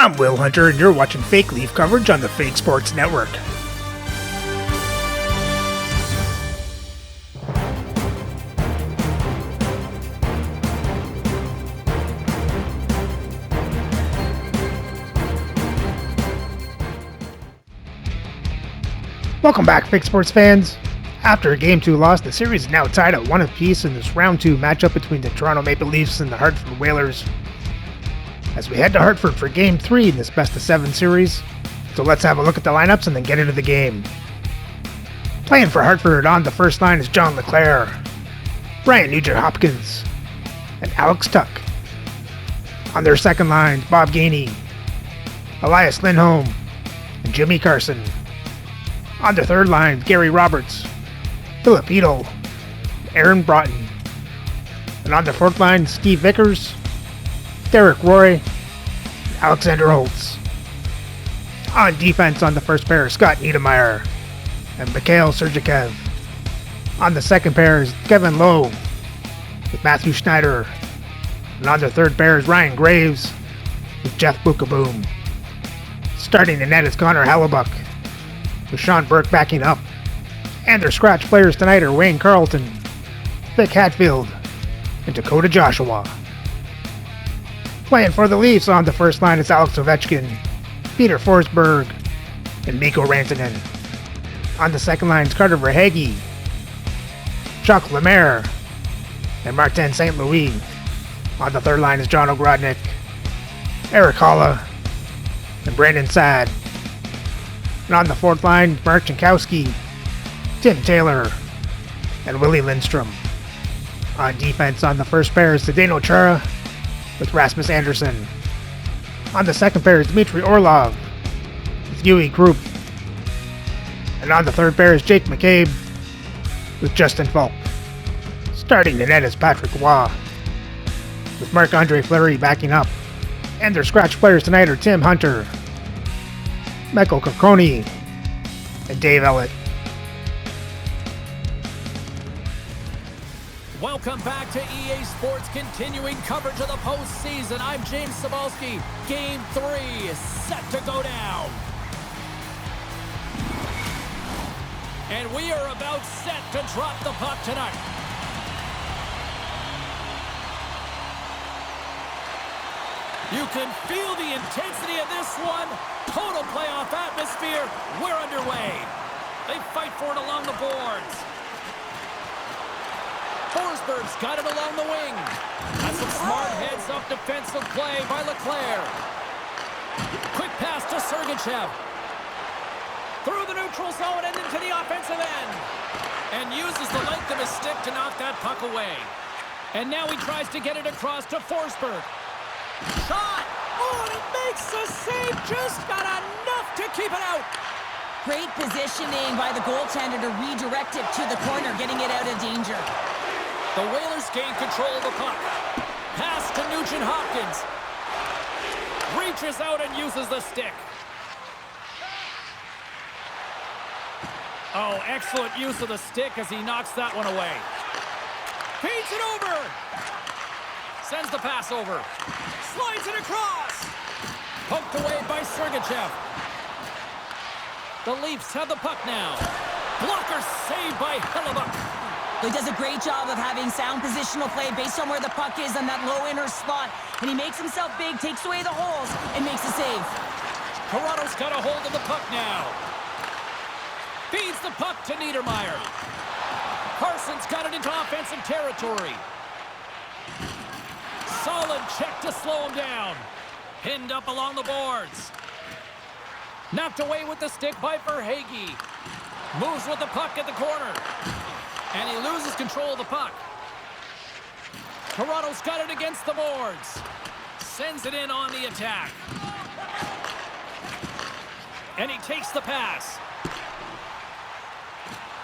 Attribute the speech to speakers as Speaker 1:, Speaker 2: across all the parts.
Speaker 1: I'm Will Hunter, and you're watching Fake Leaf coverage on the Fake Sports Network. Welcome back, Fake Sports fans. After a Game 2 loss, the series is now tied at 1 apiece in this Round 2 matchup between the Toronto Maple Leafs and the Hartford Whalers. As we head to Hartford for Game 3 in this best-of-7 series, so let's have a look at the lineups and then get into the game. Playing for Hartford on the first line is John LeClaire, Ryan Nugent-Hopkins, and Alex Tuck. On their second line, Bob Gainey, Elias Lindholm, and Jimmy Carson. On their third line, Gary Roberts, Philip Edel, Aaron Broughton. And on the fourth line, Steve Vickers, Derek Roy, and Alexander Holtz. On defense on the first pair, Scott Niedermayer and Mikhail Sergeyev. On the second pair is Kevin Lowe with Matthew Schneider. And on their third pair is Ryan Graves with Jeff Bukaboom. Starting the net is Connor Hellebuck, with Sean Burke backing up. And their scratch players tonight are Wayne Carlton, Vic Hatfield, and Dakota Joshua. Playing for the Leafs on the first line is Alex Ovechkin, Peter Forsberg, and Mikko Rantanen. On the second line is Carter Verhaeghe, Jacques Lemaire, and Martin St. Louis. On the third line is John Ogrodnik, Eric Holla, and Brandon Saad. And on the fourth line, Mark Jankowski, Tim Taylor, and Willie Lindstrom. On defense on the first pair is Zdeno Chara with Rasmus Andersson. On the second pair is Dmitry Orlov with Yui Krupp. And on the third pair is Jake McCabe with Justin Falk. Starting the net is Patrick Roy with Marc-Andre Fleury backing up. And their scratch players tonight are Tim Hunter, Michael Cocconi, and Dave Ellett.
Speaker 2: Welcome back to EA Sports, continuing coverage of the postseason. I'm James Cebulski. Game 3 is set to go down. And we are about set to drop the puck tonight. You can feel the intensity of this one. Total playoff atmosphere. We're underway. They fight for it along the boards. Forsberg's got it along the wing. That's some smart heads-up defensive play by LeClaire. Quick pass to Sergachev. Through the neutral zone and into the offensive end. And uses the length of his stick to knock that puck away. And now he tries to get it across to Forsberg. Shot! Oh, and it makes the save. Just got enough to keep it out.
Speaker 3: Great positioning by the goaltender to redirect it to the corner, getting it out of danger.
Speaker 2: The Whalers gain control of the puck. Pass to Nugent-Hopkins. Reaches out and uses the stick. Oh, excellent use of the stick as he knocks that one away. Feeds it over. Sends the pass over. Slides it across. Poked away by Sergachev. The Leafs have the puck now. Blocker saved by Hellebuck.
Speaker 3: He does a great job of having sound positional play based on where the puck is on that low inner spot. And he makes himself big, takes away the holes, and makes a save.
Speaker 2: Toronto's got a hold of the puck now. Feeds the puck to Niedermayer. Carson's got it into offensive territory. Solid check to slow him down. Pinned up along the boards. Knocked away with the stick by Verhaeghe. Moves with the puck at the corner. And he loses control of the puck. Toronto's got it against the boards. Sends it in on the attack. And he takes the pass.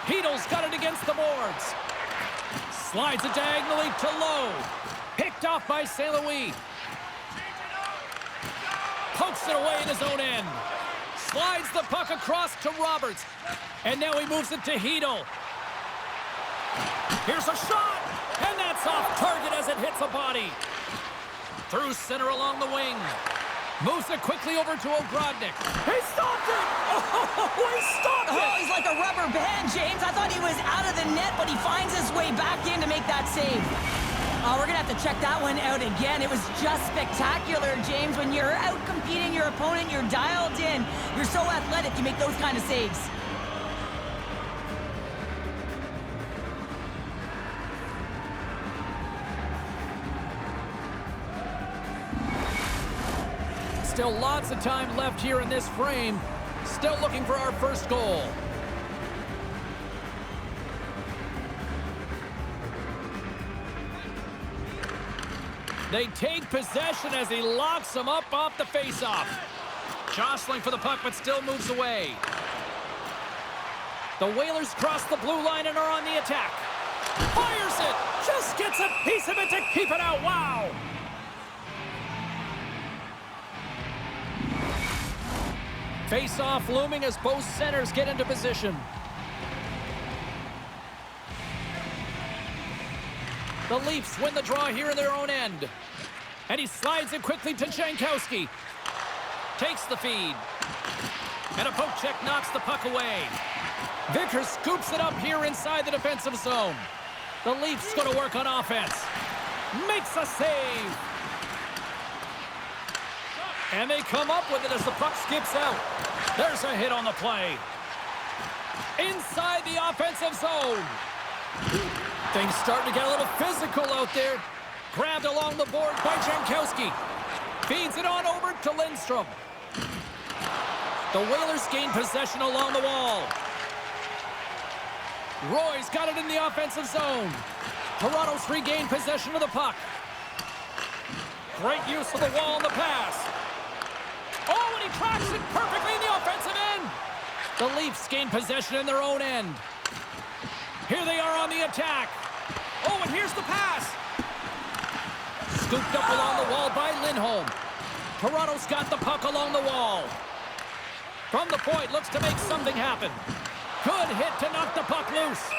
Speaker 2: Heedle's got it against the boards. Slides it diagonally to Lowe. Picked off by St. Louis. Pokes it away in his own end. Slides the puck across to Roberts. And now he moves it to Heedle. Here's a shot. And that's off target as it hits a body. Through center along the wing. Moves it quickly over to Ogrodnik. He stopped it! Oh, he stopped it!
Speaker 3: Oh, he's like a rubber band, James. I thought he was out of the net, but he finds his way back in to make that save. Oh, we're going to have to check that one out again. It was just spectacular, James. When you're out competing your opponent, you're dialed in. You're so athletic, you make those kind of saves.
Speaker 2: Still lots of time left here in this frame. Still looking for our first goal. They take possession as he locks him up off the faceoff. Jostling for the puck, but still moves away. The Whalers cross the blue line and are on the attack. Fires it! Just gets a piece of it to keep it out. Wow! Face-off looming as both centers get into position. The Leafs win the draw here in their own end. And he slides it quickly to Jankowski. Takes the feed. And a poke check knocks the puck away. Vickers scoops it up here inside the defensive zone. The Leafs going to work on offense. Makes a save. And they come up with it as the puck skips out. There's a hit on the play. Inside the offensive zone. Things starting to get a little physical out there. Grabbed along the board by Jankowski. Feeds it on over to Lindstrom. The Whalers gain possession along the wall. Roy's got it in the offensive zone. Toronto's regained possession of the puck. Great use of the wall on the pass. Oh, and he tracks it perfectly in the offensive end. The Leafs gain possession in their own end. Here they are on the attack. Oh, and here's the pass. Scooped up along the wall by Lindholm. Toronto's got the puck along the wall. From the point, looks to make something happen. Good hit to knock the puck loose.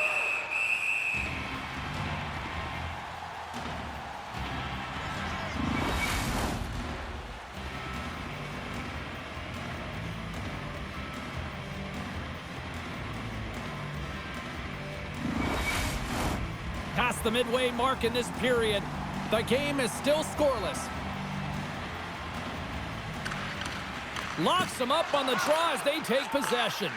Speaker 2: Past the midway mark in this period, the game is still scoreless. Locks them up on the draw as they take possession.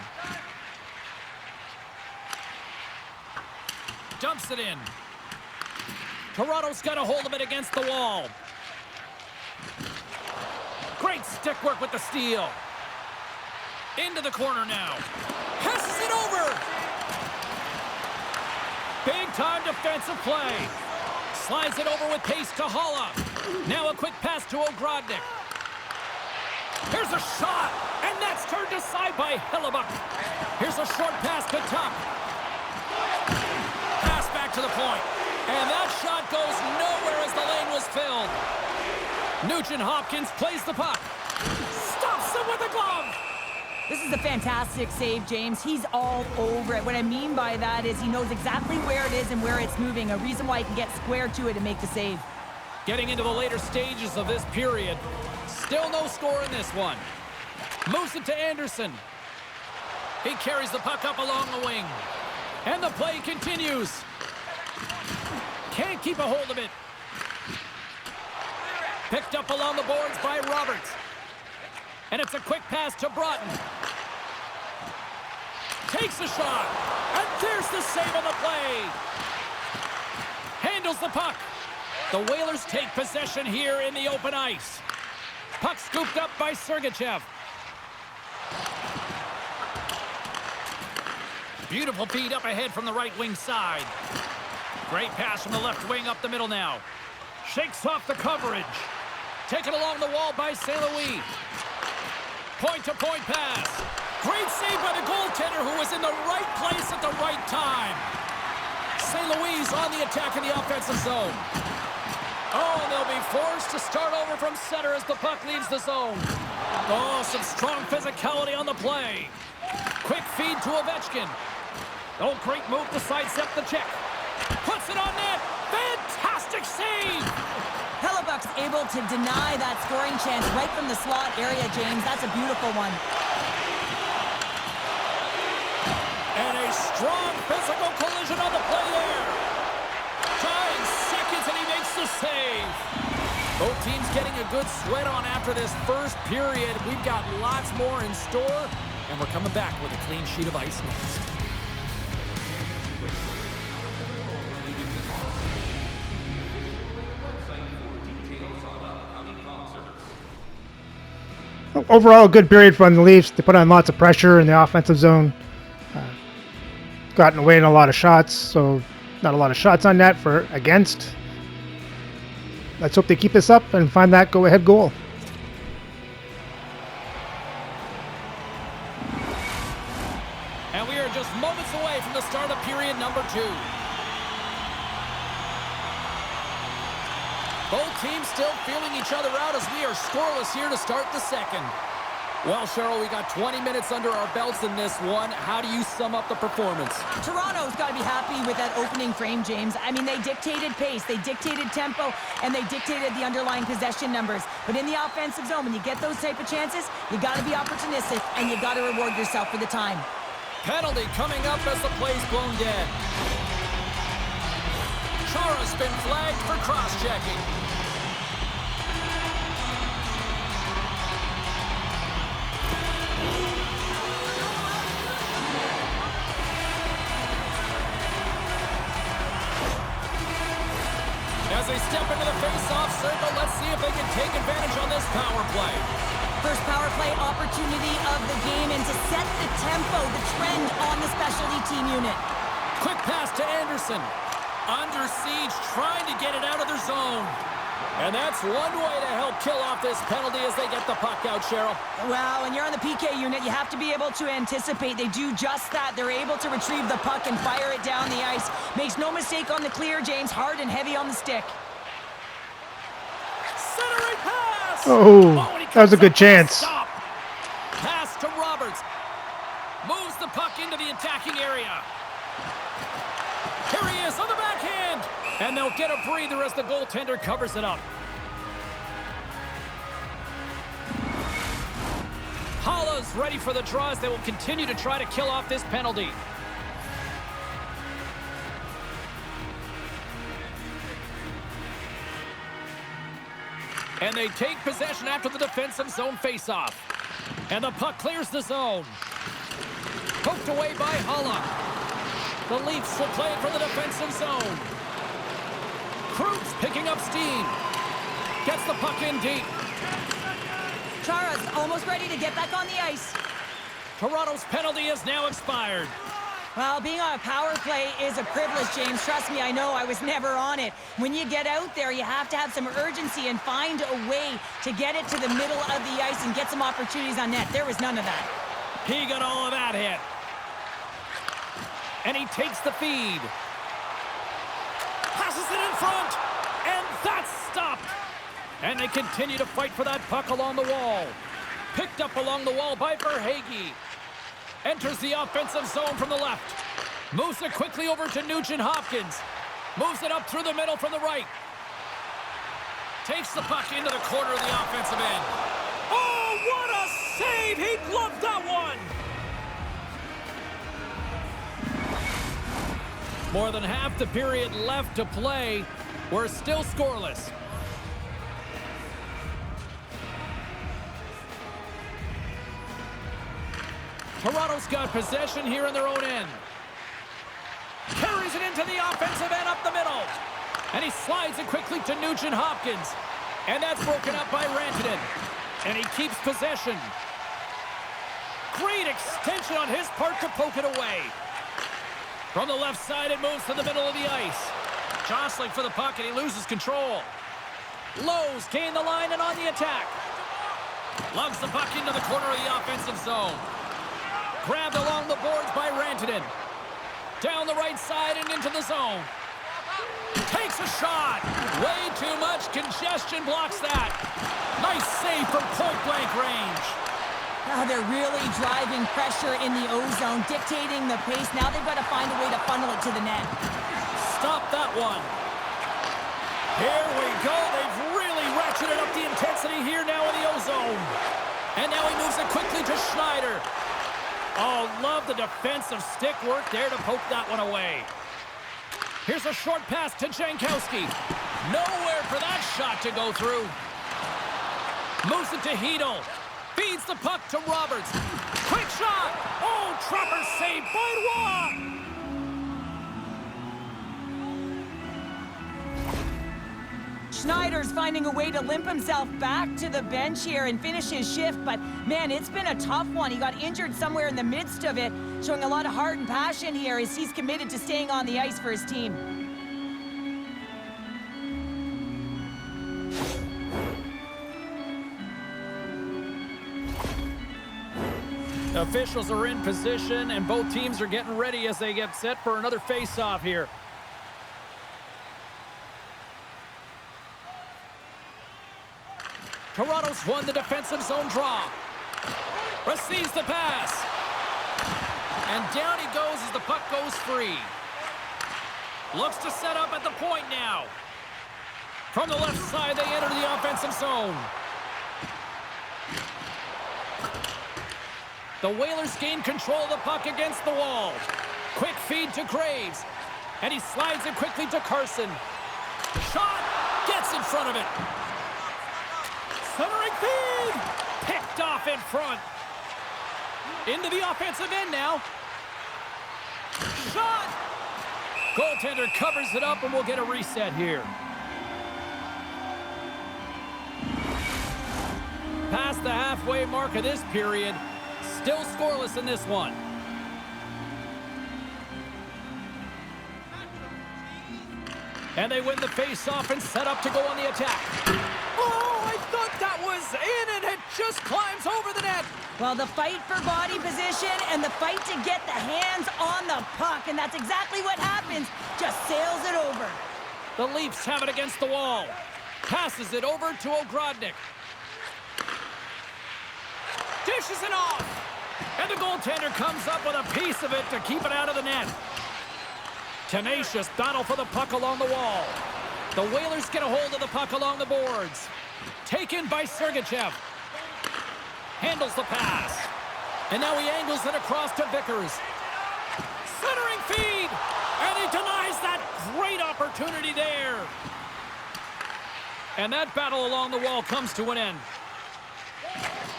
Speaker 2: Dumps it in. Toronto's got a hold of it against the wall. Great stick work with the steal. Into the corner now. Passes it over. Big-time defensive play. Slides it over with pace to Holla. Now a quick pass to Ogrodnik. Here's a shot, and that's turned aside by Hellebuck. Here's a short pass to Tuck. Pass back to the point. And that shot goes nowhere as the lane was filled. Nugent-Hopkins plays the puck. Stops him with a glove.
Speaker 3: This is a fantastic save, James. He's all over it. What I mean by that is he knows exactly where it is and where it's moving. A reason why he can get square to it and make the save.
Speaker 2: Getting into the later stages of this period. Still no score in this one. Moves it to Anderson. He carries the puck up along the wing. And the play continues. Can't keep a hold of it. Picked up along the boards by Roberts. And it's a quick pass to Broughton. Takes a shot. And there's the save on the play. Handles the puck. The Whalers take possession here in the open ice. Puck scooped up by Sergachev. Beautiful feed up ahead from the right wing side. Great pass from the left wing up the middle now. Shakes off the coverage. Taken along the wall by St. Louis. Point-to-point pass. Great save by the goaltender who was in the right place at the right time. St. Louis on the attack in the offensive zone. Oh, and they'll be forced to start over from center as the puck leaves the zone. Oh, some strong physicality on the play. Quick feed to Ovechkin. Oh, great move to sidestep the check. Puts it on net. Fantastic save.
Speaker 3: Hellebuck puck's able to deny that scoring chance right from the slot area, James. That's a beautiful one.
Speaker 2: And a strong physical collision on the play there. Tying seconds, and he makes the save. Both teams getting a good sweat on after this first period. We've got lots more in store, and we're coming back with a clean sheet of ice next.
Speaker 1: Overall, a good period from the Leafs. They put on lots of pressure in the offensive zone. Gotten away in a lot of shots, so not a lot of shots on net for against. Let's hope they keep this up and find that go-ahead goal.
Speaker 2: And we are just moments away from the start of period number 2. Both teams still feeling each other out as we are scoreless here to start the second. Well, Cheryl, we got 20 minutes under our belts in this one. How do you sum up the performance?
Speaker 3: Toronto's got to be happy with that opening frame, James. I mean, they dictated pace, they dictated tempo, and they dictated the underlying possession numbers. But in the offensive zone, when you get those type of chances, you got to be opportunistic, and you got to reward yourself for the time.
Speaker 2: Penalty coming up as the play's blown dead. Chara's been flagged for cross-checking. As they step into the face-off circle, let's see if they can take advantage on this power play.
Speaker 3: First power play opportunity of the game, and to set the tempo, the trend on the specialty team unit.
Speaker 2: Quick pass to Anderson. Under siege, trying to get it out of their zone. And that's one way to help kill off this penalty as they get the puck out, Cheryl.
Speaker 3: Well, when you're on the PK unit, you have to be able to anticipate. They do just that. They're able to retrieve the puck and fire it down the ice. Makes no mistake on the clear, James. Hard and heavy on the stick.
Speaker 2: Centering pass!
Speaker 1: Oh, that was a good chance.
Speaker 2: Stop. Pass to Roberts. Moves the puck into the attacking area. Here he is on the backhand. And they'll get a breather as the goaltender covers it up. Holla's ready for the draw as they will continue to try to kill off this penalty. And they take possession after the defensive zone faceoff. And the puck clears the zone. Poked away by Holla. The Leafs will play it from the defensive zone. Cruz picking up steam. Gets the puck in deep.
Speaker 3: Chara's almost ready to get back on the ice.
Speaker 2: Toronto's penalty is now expired.
Speaker 3: Well, being on a power play is a privilege, James. Trust me, I know. I was never on it. When you get out there, you have to have some urgency and find a way to get it to the middle of the ice and get some opportunities on net. There was none of that.
Speaker 2: He got all of that hit. And he takes the feed. Passes it in front. And that's stopped. And they continue to fight for that puck along the wall. Picked up along the wall by Verhaeghe. Enters the offensive zone from the left. Moves it quickly over to Nugent-Hopkins. Moves it up through the middle from the right. Takes the puck into the corner of the offensive end. Oh, what a save! He gloved that one! More than half the period left to play. We're still scoreless. Toronto's got possession here in their own end. Carries it into the offensive end up the middle. And he slides it quickly to Nugent-Hopkins. And that's broken up by Rantanen. And he keeps possession. Great extension on his part to poke it away. From the left side, it moves to the middle of the ice. Jostling for the puck, and he loses control. Lowe's gain the line and on the attack. Lugs the puck into the corner of the offensive zone. Grabbed along the boards by Rantanen. Down the right side and into the zone. Takes a shot. Way too much congestion blocks that. Nice save from point-blank range.
Speaker 3: Now they're really driving pressure in the O-zone, dictating the pace. Now they've got to find a way to funnel it to the net.
Speaker 2: Stop that one. Here we go. They've really ratcheted up the intensity here now in the O-zone. And now he moves it quickly to Schneider. Oh, love the defensive stick work there to poke that one away. Here's a short pass to Jankowski. Nowhere for that shot to go through. Moves it to Hedel. Feeds the puck to Roberts. Quick shot. Oh, Tropper saved by Roy.
Speaker 3: Schneider's finding a way to limp himself back to the bench here and finish his shift, but man, it's been a tough one. He got injured somewhere in the midst of it, showing a lot of heart and passion here as he's committed to staying on the ice for his team.
Speaker 2: The officials are in position, and both teams are getting ready as they get set for another face-off here. Toronto's won the defensive zone draw. Receives the pass. And down he goes as the puck goes free. Looks to set up at the point now. From the left side, they enter the offensive zone. The Whalers gain control of the puck against the wall. Quick feed to Graves. And he slides it quickly to Carson. Shot! Gets in front of it. Centering feed! Picked off in front. Into the offensive end now. Shot! Goaltender covers it up and we'll get a reset here. Past the halfway mark of this period. Still scoreless in this one. And they win the face-off and set up to go on the attack. Oh, I thought that was in, and it just climbs over the net.
Speaker 3: Well, the fight for body position and the fight to get the hands on the puck, and that's exactly what happens. Just sails it over.
Speaker 2: The Leafs have it against the wall. Passes it over to Ogrodnik. Dishes it off. And the goaltender comes up with a piece of it to keep it out of the net. Tenacious battle for the puck along the wall. The Whalers get a hold of the puck along the boards. Taken by Sergachev. Handles the pass. And now he angles it across to Vickers. Centering feed. And he denies that great opportunity there. And that battle along the wall comes to an end.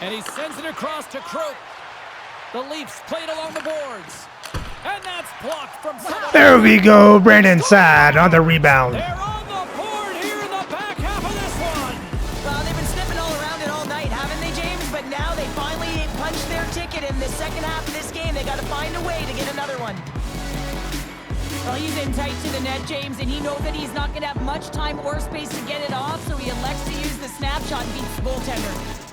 Speaker 2: And he sends it across to Croak. The Leafs played along the boards. And that's blocked from...
Speaker 1: There we go. Brandon Saad on the rebound.
Speaker 2: They're on the board here in the back half of this one.
Speaker 3: Well, they've been sniffing all around it all night, haven't they, James? But now they finally punched their ticket in the second half of this game. They got to find a way to get another one. Well, he's in tight to the net, James, and he knows that he's not going to have much time or space to get it off, so he elects to use the snapshot and beats the goaltender.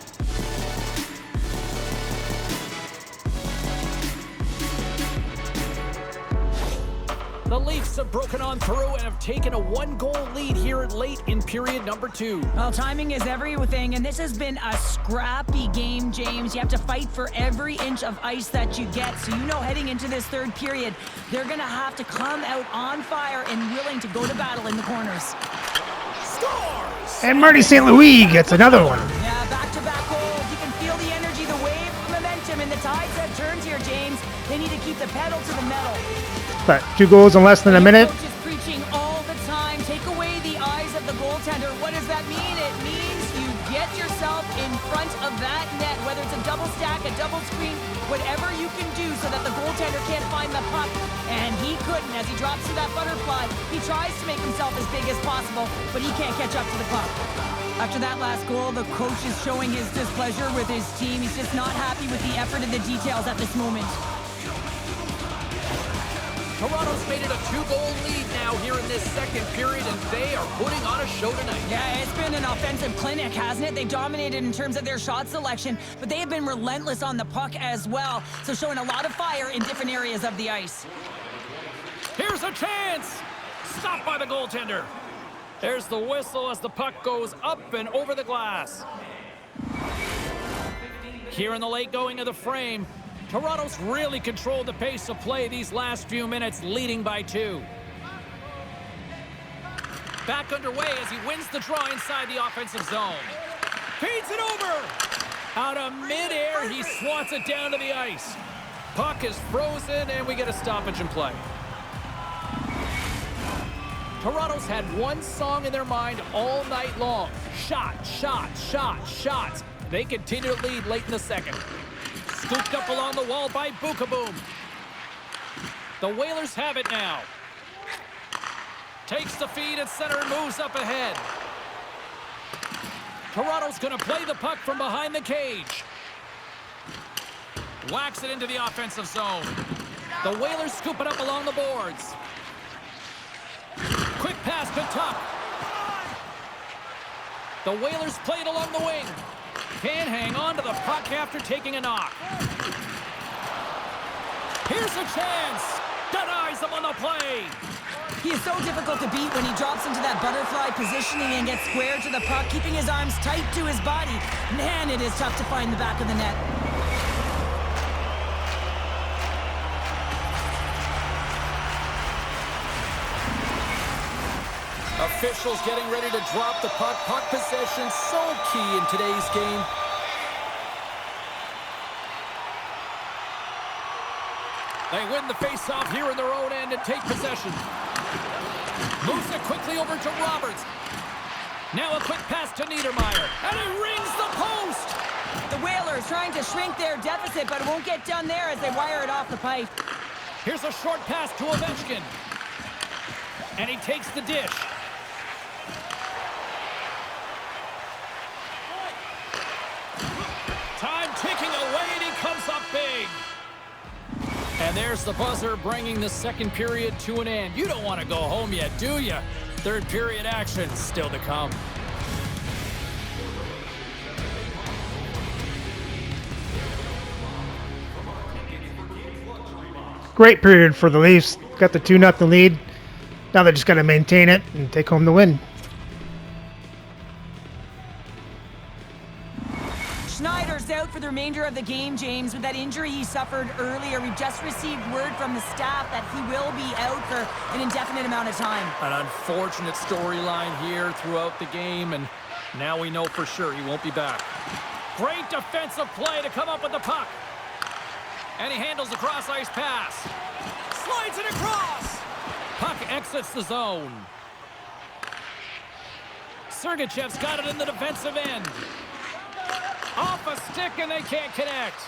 Speaker 2: The Leafs have broken on through and have taken a one-goal lead here late in period number 2.
Speaker 3: Well, timing is everything, and this has been a scrappy game, James. You have to fight for every inch of ice that you get, so you know heading into this third period, they're going to have to come out on fire and willing to go to battle in the corners.
Speaker 2: Scores!
Speaker 1: And Marty St. Louis gets another one.
Speaker 3: Yeah, back-to-back goals. You can feel the energy, the wave, the momentum, and the tides have turned here, James. They need to keep the pedal to the metal.
Speaker 1: But 2 goals in less than a minute.
Speaker 3: Coach is preaching all the time. Take away the eyes of the goaltender. What does that mean? It means you get yourself in front of that net, whether it's a double stack, a double screen, whatever you can do so that the goaltender can't find the puck. And he couldn't. As he drops to that butterfly, he tries to make himself as big as possible, but he can't catch up to the puck. After that last goal, the coach is showing his displeasure with his team. He's just not happy with the effort and the details at this moment.
Speaker 2: Toronto's made it a 2-goal lead now here in this second period, and they are putting on a show tonight.
Speaker 3: Yeah, it's been an offensive clinic, hasn't it? They dominated in terms of their shot selection, but they have been relentless on the puck as well, so showing a lot of fire in different areas of the ice.
Speaker 2: Here's a chance! Stopped by the goaltender. There's the whistle as the puck goes up and over the glass. Here in the late going of the frame, Toronto's really controlled the pace of play these last few minutes, leading by 2. back underway as he wins the draw inside the offensive zone. Feeds it over! Out of midair, he swats it down to the ice. Puck is frozen, and we get a stoppage in play. Toronto's had one song in their mind all night long. Shot, shot, shot, shots. They continue to lead late in the second. Scooped up along the wall by Bukaboom. The Whalers have it now. Takes the feed at center and moves up ahead. Toronto's going to play the puck from behind the cage. Whacks it into the offensive zone. The Whalers scoop it up along the boards. Quick pass to Tuck. The Whalers play it along the wing. Can't hang on to the puck after taking a knock. Here's a chance. Denies him on the play.
Speaker 3: He is so difficult to beat when he drops into that butterfly positioning and gets square to the puck, keeping his arms tight to his body. Man, it is tough to find the back of the net.
Speaker 2: Officials getting ready to drop the puck. Puck possession so key in today's game. They win the faceoff here in their own end and take possession. Moves it quickly over to Roberts. Now a quick pass to Niedermeyer. And he rings the post!
Speaker 3: The Whalers trying to shrink their deficit, but it won't get done there as they wire it off the pipe.
Speaker 2: Here's a short pass to Ovechkin. And he takes the dish. Time ticking away, and he comes up big. And there's the buzzer, bringing the second period to an end. You don't want to go home yet, do you? Third period action still to come.
Speaker 1: Great period for the Leafs. Got the 2-0 lead. Now they just got to maintain it and take home the win.
Speaker 3: Schneider's out for the remainder of the game, James, with that injury he suffered earlier. We've just received word from the staff that he will be out for an indefinite amount of time.
Speaker 2: An unfortunate storyline here throughout the game, and now we know for sure he won't be back. Great defensive play to come up with the puck. And he handles the cross-ice pass. Slides it across. Puck exits the zone. Sergachev's got it in the defensive end. Off a stick, and they can't connect.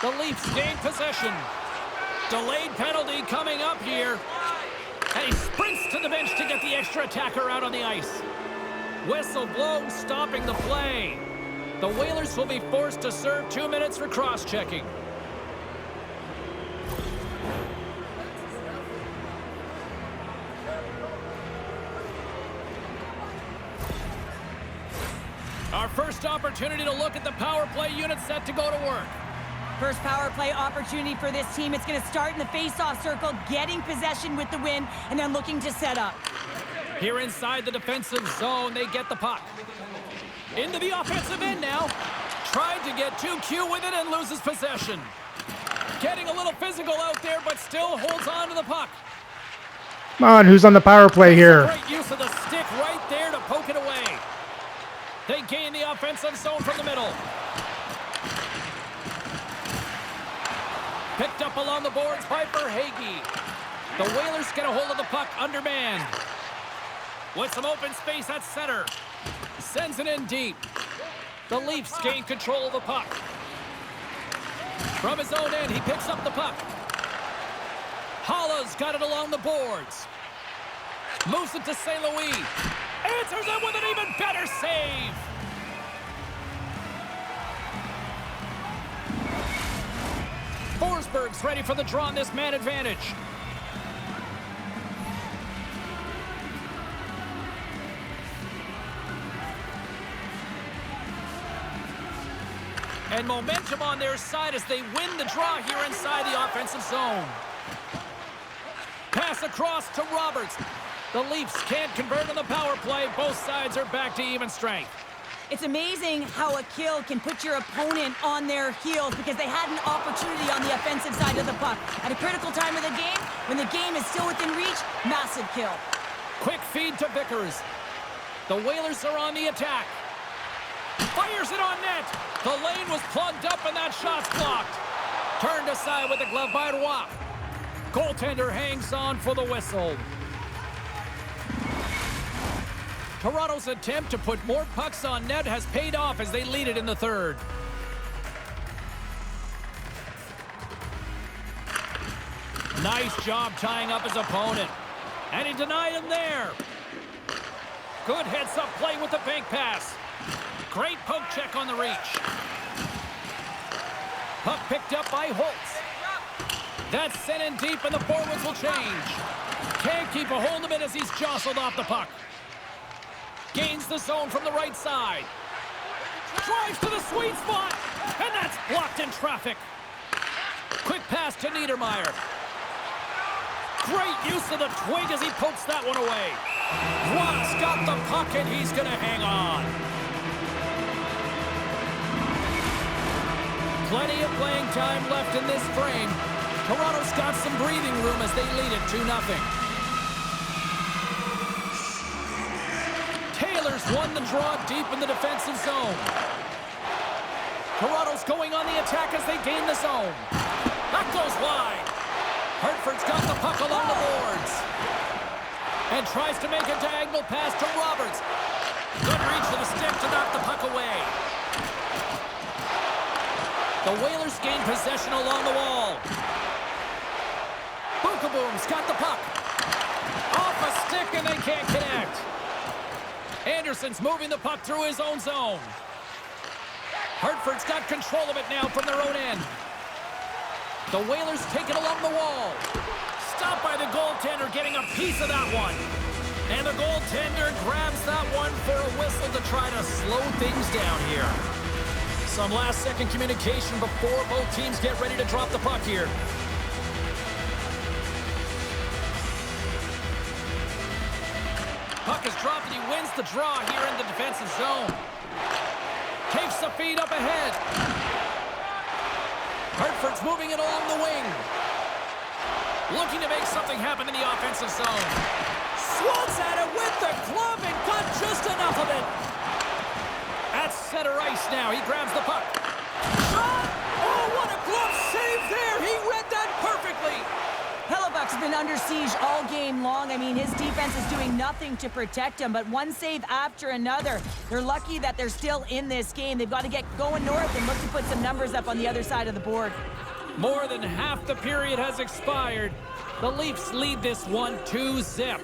Speaker 2: The Leafs gain possession. Delayed penalty coming up here. And he sprints to the bench to get the extra attacker out on the ice. Whistle blown, stopping the play. The Whalers will be forced to serve 2 minutes for cross-checking. Our first opportunity to look at the power play unit set to go to work.
Speaker 3: First power play opportunity for this team. It's going to start in the face-off circle, getting possession with the win, and then looking to set up.
Speaker 2: Here inside the defensive zone, they get the puck. Into the offensive end now. Tried to get too cute with it and loses possession. Getting a little physical out there, but still holds on to the puck.
Speaker 1: Come on, who's on the power play here?
Speaker 2: Great use of the stick right there to poke it away. They gain the offensive zone from the middle. Picked up along the boards by Verhaeghe. The Whalers get a hold of the puck undermanned. With some open space at center. Sends it in deep. The Leafs gain control of the puck. From his own end, he picks up the puck. Hala's got it along the boards. Moves it to St. Louis. Answers it with an even better save. Forsberg's ready for the draw on this man advantage. And momentum on their side as they win the draw here inside the offensive zone. Pass across to Roberts. The Leafs can't convert on the power play. Both sides are back to even strength.
Speaker 3: It's amazing how a kill can put your opponent on their heels because they had an opportunity on the offensive side of the puck. At a critical time of the game, when the game is still within reach, massive kill.
Speaker 2: Quick feed to Vickers. The Whalers are on the attack. Fires it on net. The lane was plugged up and that shot's blocked. Turned aside with the glove by Roy. Goaltender hangs on for the whistle. Toronto's attempt to put more pucks on net has paid off as they lead it in the third. Nice job tying up his opponent. And he denied him there. Good heads-up play with the bank pass. Great poke check on the reach. Puck picked up by Holtz. That's sent in deep and the forwards will change. Can't keep a hold of it as he's jostled off the puck. Gains the zone from the right side. Drives to the sweet spot. And that's blocked in traffic. Quick pass to Niedermeyer. Great use of the twig as he pokes that one away. Rock's got the puck and he's going to hang on. Plenty of playing time left in this frame. Toronto's got some breathing room as they lead it 2-0. Taylor's won the draw deep in the defensive zone. Toronto's going on the attack as they gain the zone. That goes wide. Hartford's got the puck along the boards. And tries to make a diagonal pass to Roberts. Good reach of the stick to knock the puck away. The Whalers gain possession along the wall. Bookaboo's got the puck. Off a stick and they can't connect. Anderson's moving the puck through his own zone. Hartford's got control of it now from their own end. The Whalers take it along the wall. Stopped by the goaltender getting a piece of that one. And the goaltender grabs that one for a whistle to try to slow things down here. Some last-second communication before both teams get ready to drop the puck here. Puck is dropped and he wins the draw here in the defensive zone. Takes the feed up ahead. Hartford's moving it along the wing. Looking to make something happen in the offensive zone. Swats at it with the glove and got just enough of it. At center ice now. He grabs the puck. Shot! Oh, what a glove save there. He read that perfectly.
Speaker 3: Hellebuck's been under siege all game long. I mean, his defense is doing nothing to protect him, but one save after another. They're lucky that they're still in this game. They've got to get going north and look to put some numbers up on the other side of the board.
Speaker 2: More than half the period has expired. The Leafs lead this one 2-0.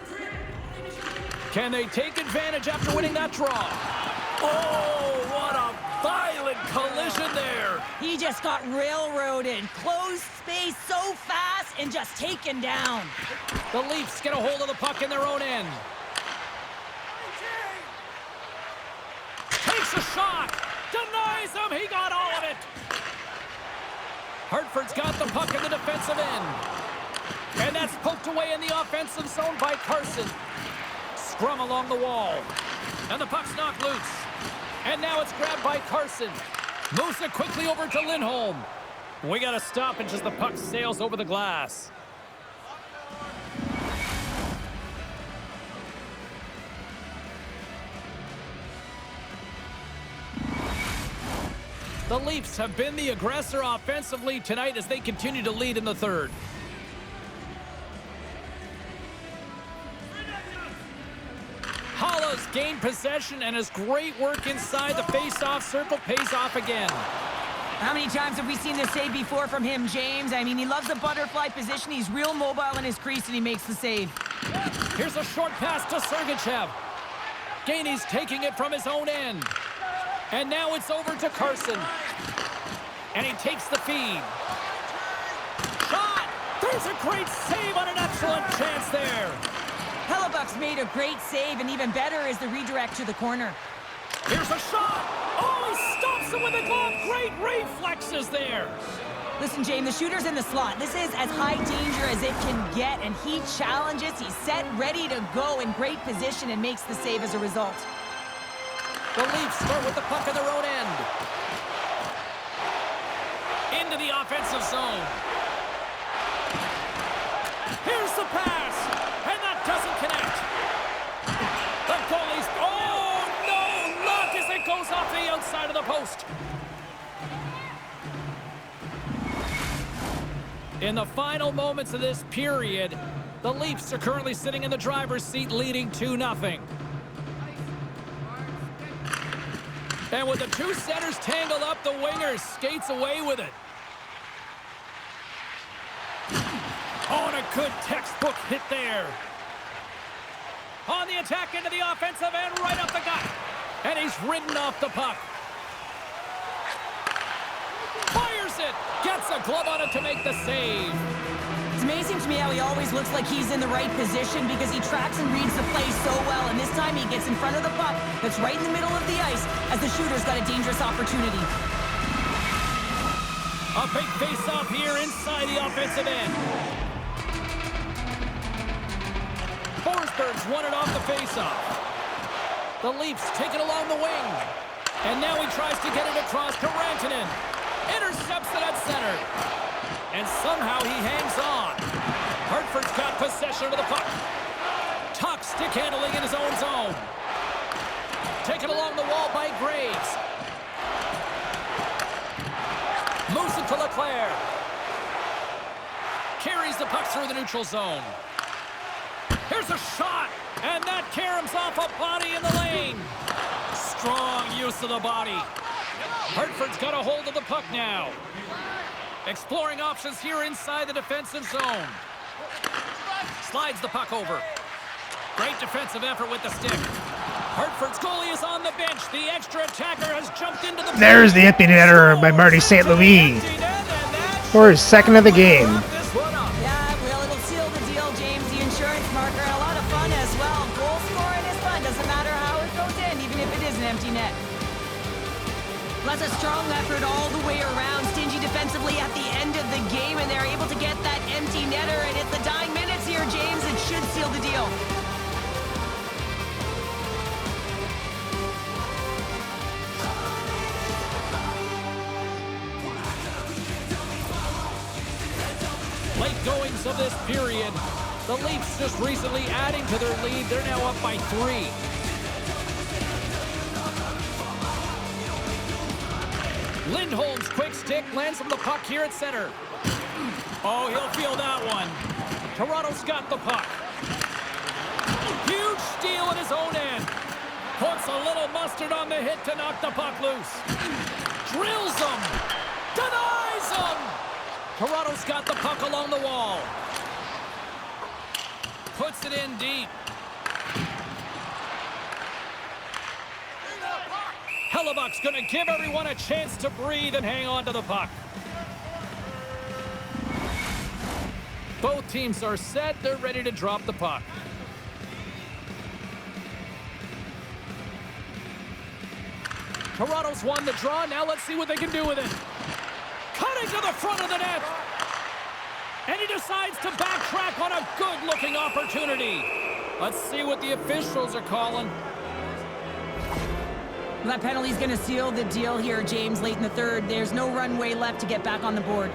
Speaker 2: Can they take advantage after winning that draw? Oh, what a violent collision there.
Speaker 3: He just got railroaded. Closed space so fast and just taken down.
Speaker 2: The Leafs get a hold of the puck in their own end. Takes a shot. Denies him. He got all of it. Hartford's got the puck in the defensive end. And that's poked away in the offensive zone by Carson. Scrum along the wall. And the puck's knocked loose. And now it's grabbed by Carson. Moves it quickly over to Lindholm. We got a stoppage as the puck sails over the glass. The Leafs have been the aggressor offensively tonight as they continue to lead in the third. Hala's gained possession and his great work inside the face-off circle pays off again.
Speaker 3: How many times have we seen this save before from him, James? I mean, he loves the butterfly position. He's real mobile in his crease, and he makes the save.
Speaker 2: Here's a short pass to Sergachev. Gainey's taking it from his own end. And now it's over to Carson. And he takes the feed. Shot! There's a great save on an excellent chance there.
Speaker 3: Hellebuck's made a great save, and even better is the redirect to the corner.
Speaker 2: Here's a shot! Oh, he stops it with a glove! Great reflexes there!
Speaker 3: Listen, James, the shooter's in the slot. This is as high danger as it can get, and he challenges. He's set, ready to go in great position, and makes the save as a result.
Speaker 2: The Leafs start with the puck in their own end. Into the offensive zone. Here's the pass, and that doesn't connect. the post. In the final moments of this period, the Leafs are currently sitting in the driver's seat, leading 2-0. And with the two centers tangled up, the winger skates away with it. Oh, and a good textbook hit there. On the attack into the offensive end, right up the gut. And he's ridden off the puck. Fires it. Gets a glove on it to make the save.
Speaker 3: It's amazing to me how he always looks like he's in the right position because he tracks and reads the play so well. And this time he gets in front of the puck that's right in the middle of the ice as the shooter's got a dangerous opportunity.
Speaker 2: A big face-off here inside the offensive end. Forsberg's won it off the face-off. The Leafs take it along the wing. And now he tries to get it across to Rantanen. Intercepts it at center. And somehow he hangs on. Hartford's got possession of the puck. Tuck stick handling in his own zone. Taken along the wall by Graves. Moves it to Leclerc. Carries the puck through the neutral zone. Here's a shot. And that caroms off a body in the lane. Strong use of the body. Hartford's got a hold of the puck now. Exploring options here inside the defensive zone. Slides the puck over. Great defensive effort with the stick. Hartford's goalie is on the bench. The extra attacker has jumped into the...
Speaker 1: There's the empty netter by Marty St. Louis for his second of the game.
Speaker 3: Yeah, well, it'll seal the deal, James. The insurance marker, and a lot of fun as well. Goal scoring is fun. Doesn't matter how it goes in, even if it is an empty net. That's a strong effort all the way around. Stingy defensively at the end of the game, and they're able to get that empty netter. And it's the dying minutes here, James. It should seal the deal.
Speaker 2: Late goings of this period. The Leafs just recently adding to their lead. They're now up by 3. Lindholm's quick stick lands from the puck here at center. Oh, he'll feel that one. Toronto's got the puck. Huge steal at his own end. Puts a little mustard on the hit to knock the puck loose. Drills him. Denies him. Toronto's got the puck along the wall. Puts it in deep. Hellebuck's going to give everyone a chance to breathe and hang on to the puck. Both teams are set. They're ready to drop the puck. Toronto's won the draw. Now let's see what they can do with it. Cutting to the front of the net. And he decides to backtrack on a good-looking opportunity. Let's see what the officials are calling.
Speaker 3: That penalty's going to seal the deal here, James, late in the third. There's no runway left to get back on the board.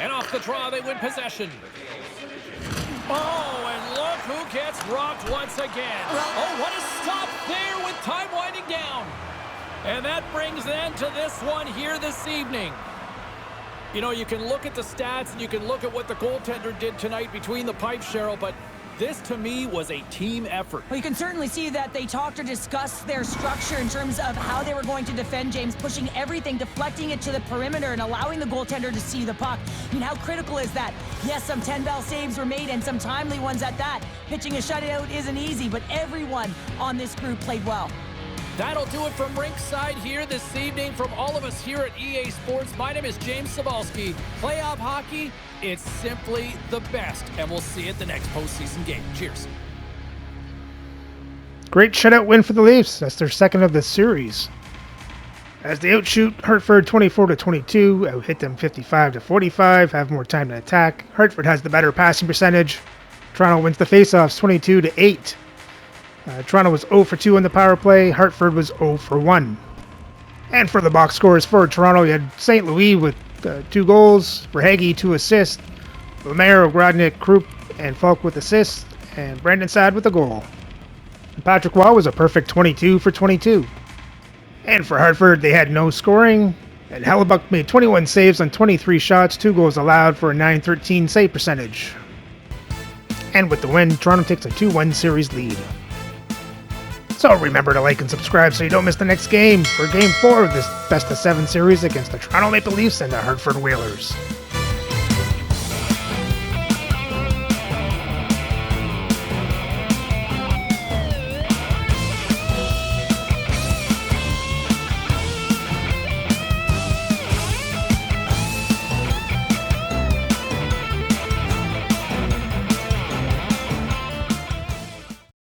Speaker 2: And off the draw, they win possession. Oh, and look who gets rocked once again. Oh, what a stop there with time winding down. And that brings an end to this one here this evening. You know, you can look at the stats and you can look at what the goaltender did tonight between the pipes, Cheryl, but this, to me, was a team effort.
Speaker 3: Well, you can certainly see that they talked or discussed their structure in terms of how they were going to defend James, pushing everything, deflecting it to the perimeter, and allowing the goaltender to see the puck. I mean, how critical is that? Yes, some 10-bell saves were made, and some timely ones at that. Pitching a shutout isn't easy, but everyone on this group played well.
Speaker 2: That'll do it from Rinkside here this evening. From all of us here at EA Sports, my name is James Cebulski. Playoff hockey, it's simply the best, and we'll see you at the next postseason game. Cheers.
Speaker 1: Great shutout win for the Leafs. That's their second of the series. As they outshoot Hartford 24-22, out-hit them 55-45, have more time to attack. Hartford has the better passing percentage. Toronto wins the faceoffs 22-8. Toronto was 0 for 2 on the power play. Hartford was 0 for 1. And for the box scores for Toronto, you had St. Louis with 2 goals, Verhaeghe 2 assists, Lemaire, Ogrodnik, Krupp, and Falk with assists, and Brandon Saad with a goal. And Patrick Waugh was a perfect 22 for 22. And for Hartford, they had no scoring, and Hellebuck made 21 saves on 23 shots, 2 goals allowed for a .913 save percentage. And with the win, Toronto takes a 2-1 series lead. So remember to like and subscribe so you don't miss the next game for Game 4 of this Best of 7 series against the Toronto Maple Leafs and the Hartford Whalers.